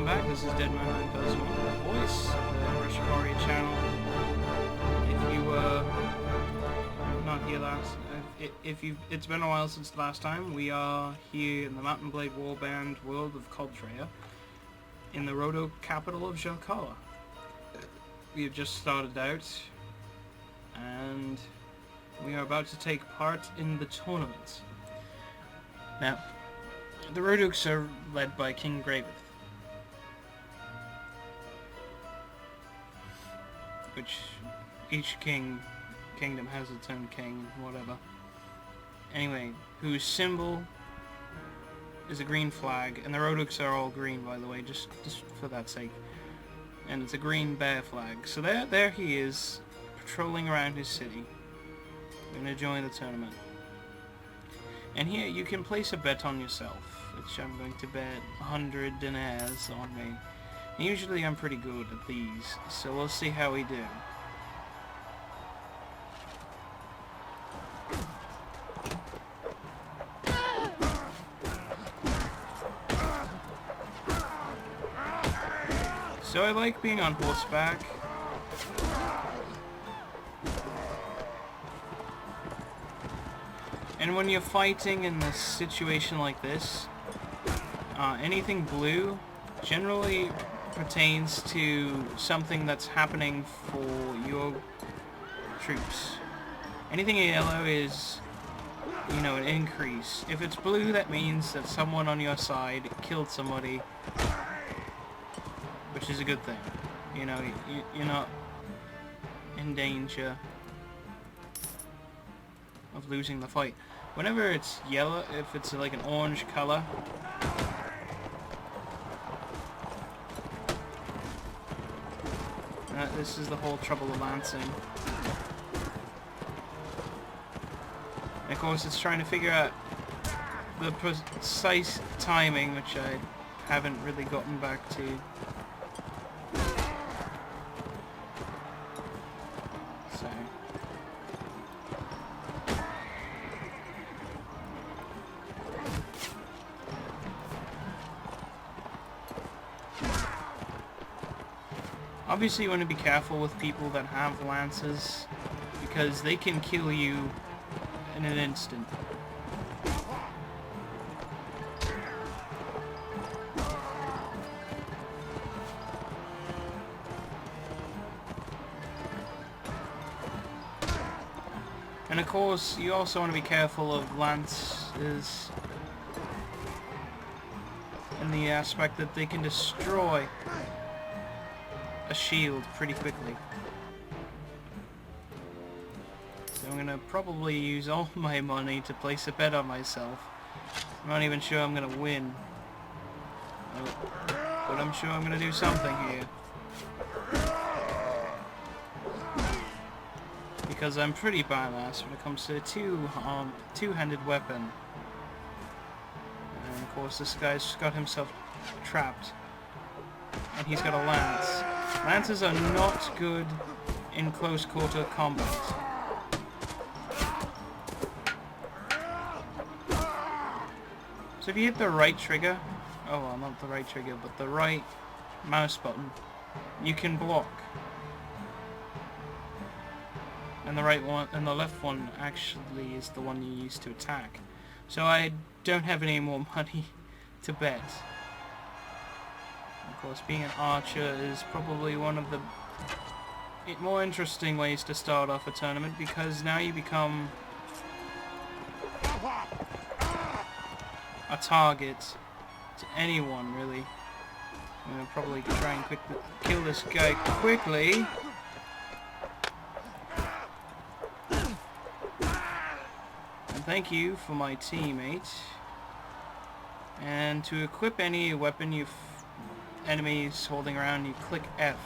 welcome back. This is Deadman Does Voice, the Rushikari channel. If you were not here last, it's been a while since the last time. We are here in the Mount&Blade Warband world of Coltrea, in the Roto capital of Jalkala. We have just started out, and we are about to take part in the tournament. Now, the Rodukes are led by King Gravith, which each kingdom has its own king, whatever. Anyway, whose symbol is a green flag, and the Rodukes are all green, by the way, just for that sake. And it's a green bear flag. So there he is, patrolling around his city. Going to join the tournament. And here you can place a bet on yourself, which I'm going to bet 100 dinars on me. And usually I'm pretty good at these, so we'll see how we do. So I like being on horseback. And when you're fighting in a situation like this, anything blue generally pertains to something that's happening for your troops. Anything yellow is, you know, an increase. If it's blue, that means that someone on your side killed somebody, which is a good thing. You know, you're not in danger of losing the fight. Whenever it's yellow, if it's like an orange color, this is the whole trouble of lancing. And of course it's trying to figure out the precise timing, which I haven't really gotten back to. So obviously you want to be careful with people that have lances, because they can kill you in an instant. And of course, you also want to be careful of lances in the aspect that they can destroy a shield pretty quickly. So I'm gonna probably use all my money to place a bet on myself. I'm not even sure I'm gonna win, but I'm sure I'm gonna do something here, because I'm pretty badass when it comes to a two-handed weapon. And of course this guy's got himself trapped, and he's got a lance. Lances are not good in close quarter combat. So if you hit the right trigger, oh well, not the right trigger, but the right mouse button, you can block. And the right one, and the left one actually is the one you use to attack. So I don't have any more money to bet. Of course, being an archer is probably one of the more interesting ways to start off a tournament, because now you become a target to anyone, really. I'm gonna probably try and kill this guy quickly. And thank you for my teammate. And to equip any weapon you've enemies holding around, you click F.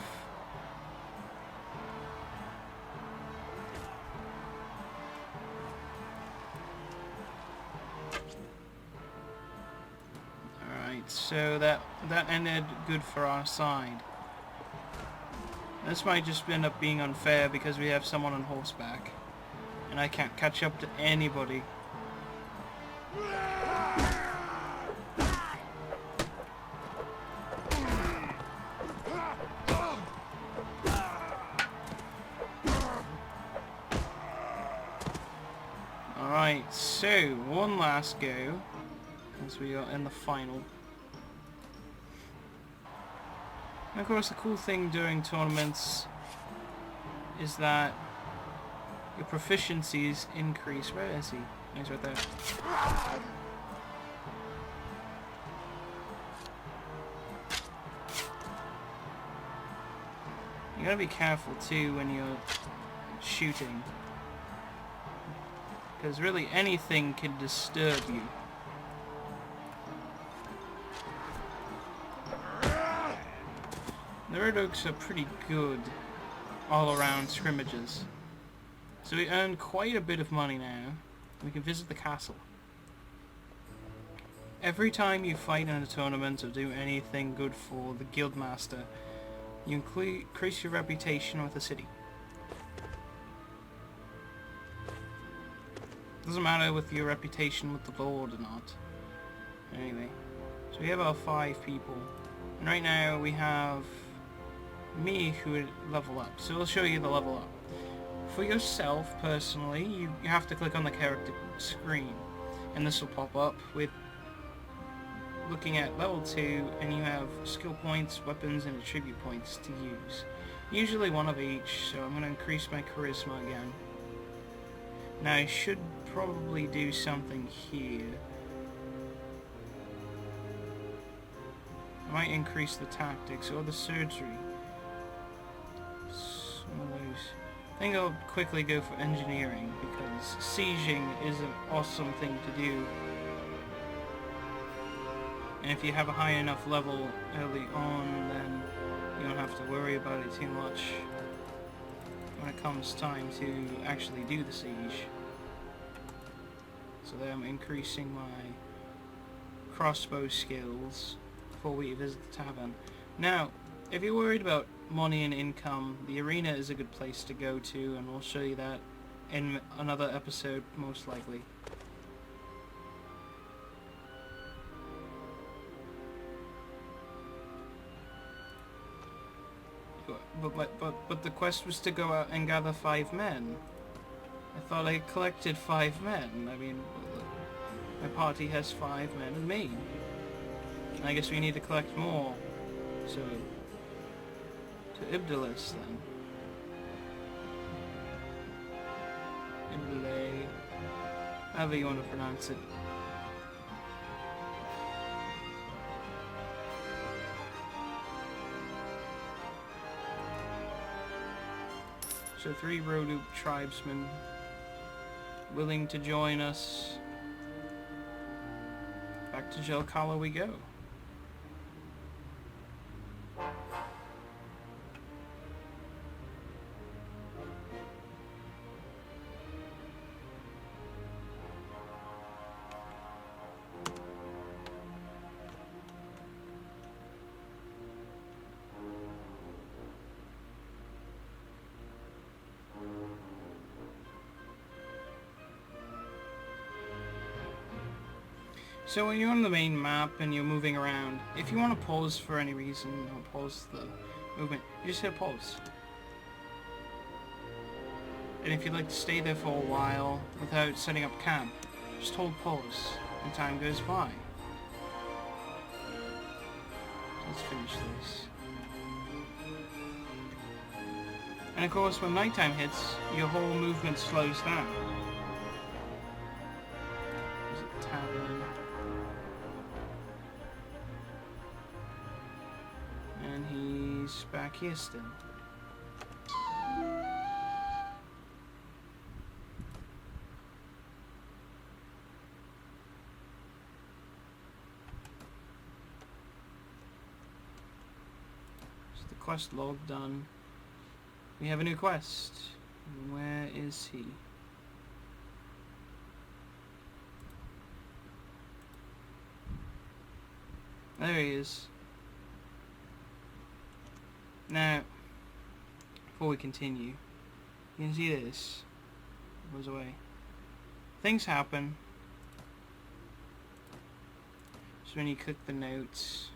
Alright, so that ended good for our side. This might just end up being unfair because we have someone on horseback, and I can't catch up to anybody. Right, so one last go as we are in the final. And of course the cool thing during tournaments is that your proficiencies increase. Where is he? He's right there. You gotta be careful too when you're shooting, because really anything can disturb you. The Red Oaks are pretty good all-around scrimmages, so we earn quite a bit of money now. We can visit the castle. Every time you fight in a tournament or do anything good for the guildmaster, you increase your reputation with the city. Doesn't matter with your reputation with the Lord or not. Anyway, so we have our 5 people, and right now we have me who would level up. So we'll show you the level up. For yourself personally, you have to click on the character screen, and this will pop up with looking at level 2, and you have skill points, weapons, and attribute points to use. Usually one of each, so I'm going to increase my charisma again. Now I should probably do something here. I might increase the tactics or the surgery. Some of those. I think I'll quickly go for engineering, because sieging is an awesome thing to do. And if you have a high enough level early on, then you don't have to worry about it too much when it comes time to actually do the siege. So there I'm increasing my crossbow skills before we visit the tavern. Now, if you're worried about money and income, the arena is a good place to go to, and we'll show you that in another episode most likely. But the quest was to go out and gather 5 men. I thought I collected 5 men. I mean, my party has 5 men and me. I guess we need to collect more. So, to Ibdalis then. Ibdalis, however you want to pronounce it. So 3 Rodu tribesmen willing to join us. Back to Jelkala we go. So when you're on the main map and you're moving around, if you want to pause for any reason, or pause the movement, you just hit pause. And if you'd like to stay there for a while without setting up camp, just hold pause and time goes by. Let's finish this. And of course when nighttime hits, your whole movement slows down. There's a tavern. And he's back here still. The quest log done. We have a new quest. Where is he? There he is. Now, before we continue, you can see this. It goes away. Things happen. So when you click the notes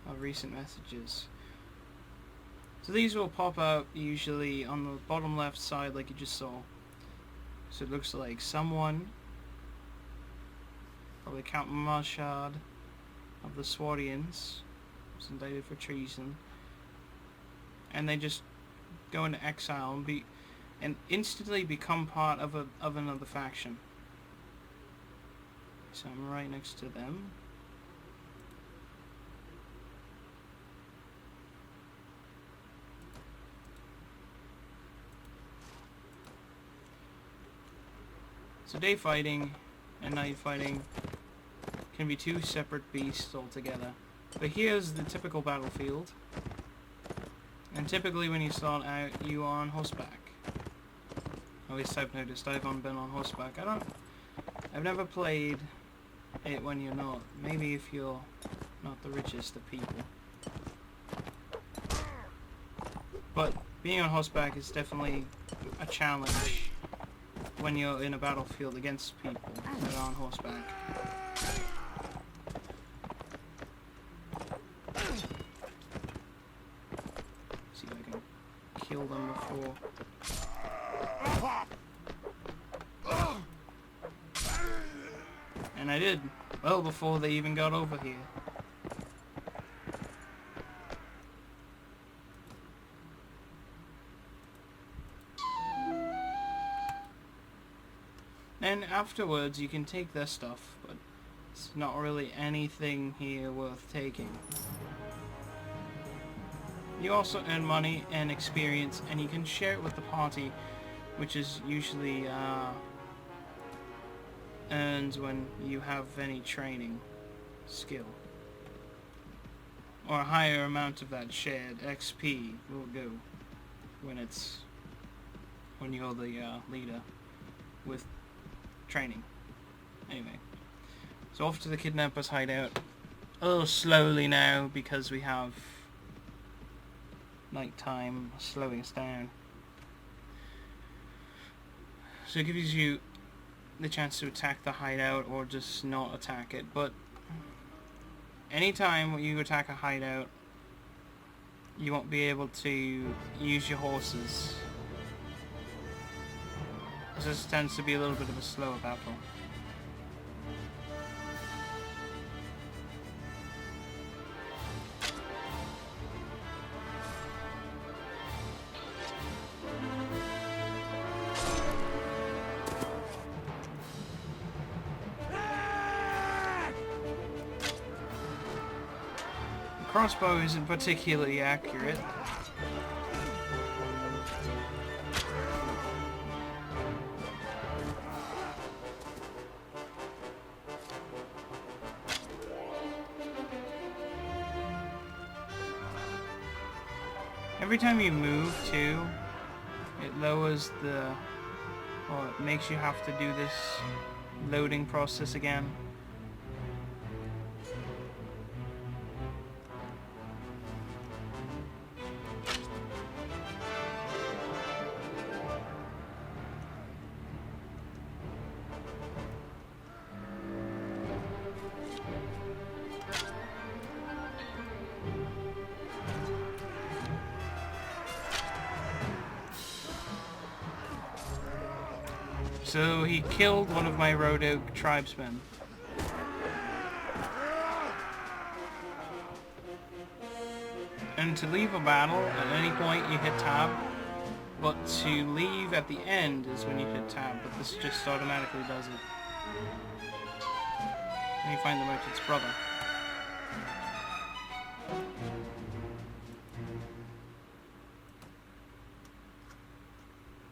of recent messages. So these will pop out usually on the bottom left side like you just saw. So it looks like someone, probably Count Marshard of the Swardians, was indicted for treason, and they just go into exile and instantly become part of another faction. So I'm right next to them. So day fighting and night fighting can be two separate beasts altogether. But here's the typical battlefield. And typically when you start out, you are on horseback. At least I've noticed. I haven't been on horseback. I've never played it when you're not. Maybe if you're not the richest of people. But being on horseback is definitely a challenge when you're in a battlefield against people that are on horseback. See if I can kill them before. And I did, well before they even got over here. And afterwards you can take their stuff, but it's not really anything here worth taking. You also earn money and experience, and you can share it with the party, which is usually earned when you have any training skill. Or a higher amount of that shared XP will go when you're the leader with training. Anyway, so off to the kidnappers' hideout. A little slowly now because we have nighttime slowing us down. So it gives you the chance to attack the hideout or just not attack it, but anytime you attack a hideout you won't be able to use your horses. This tends to be a little bit of a slower battle. The crossbow isn't particularly accurate. Every time you move too, it lowers or it makes you have to do this loading process again. So he killed one of my Road Oak tribesmen. And to leave a battle, at any point you hit tab, but to leave at the end is when you hit tab, but this just automatically does it. And you find the merchant's brother.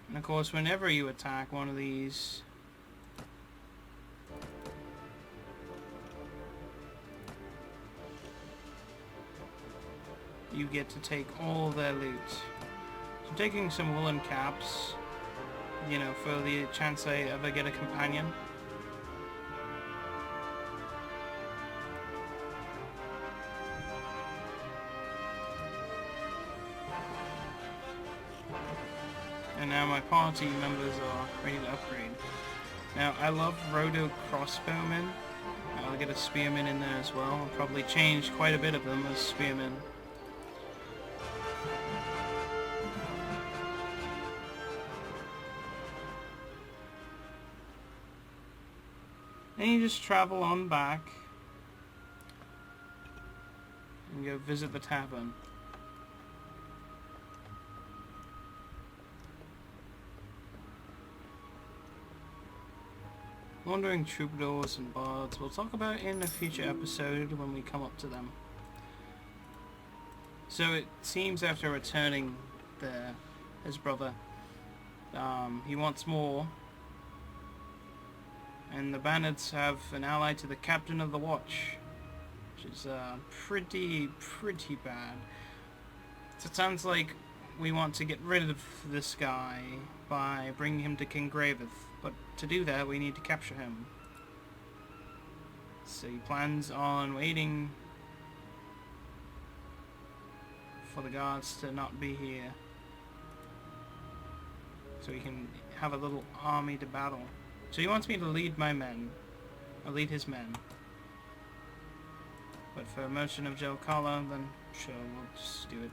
And of course, whenever you attack one of these, you get to take all their loot. So I'm taking some woolen caps, you know, for the chance I ever get a companion. And now my party members are ready to upgrade. Now, I love Road Oak crossbowmen. I'll get a spearman in there as well. I'll probably change quite a bit of them as spearmen. And you just travel on back and go visit the tavern. Wandering troubadours and bards we'll talk about in a future episode when we come up to them. So it seems after returning his brother, he wants more, and the bandits have an ally to the captain of the watch, which is pretty bad. So it sounds like we want to get rid of this guy by bringing him to King Graveth, but to do that we need to capture him. So he plans on waiting for the guards to not be here, so he can have a little army to battle. So he wants me to lead my men, or lead his men. But for Merchant of Jelkala, then sure, we'll just do it.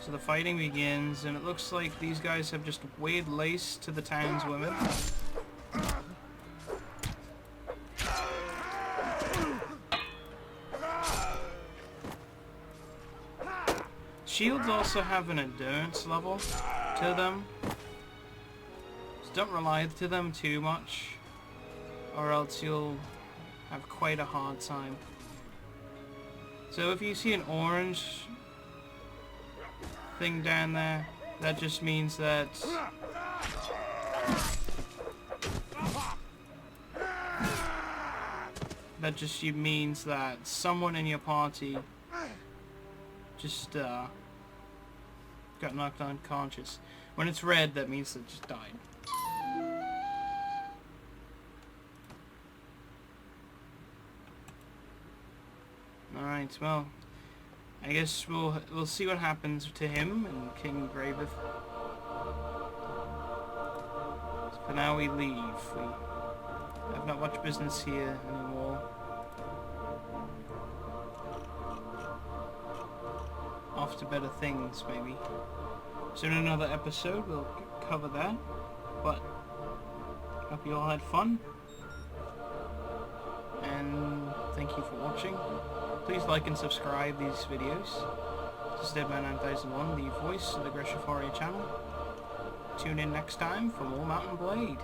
So the fighting begins, and it looks like these guys have just weighed lace to the town's women. Shields also have an endurance level to them, so don't rely to them too much, or else you'll have quite a hard time. So if you see an orange thing down there, that just means that someone in your party just got knocked unconscious. When it's red, that means they just died. Alright, well, I guess we'll see what happens to him and King Graveth. So for now we leave. We have not much business here anymore. Off to better things, maybe. So in another episode we'll cover that. But hope you all had fun. And thank you for watching. Please like and subscribe these videos. This is Deadman9001, the voice of the Gresham channel. Tune in next time for more Mount&Blade.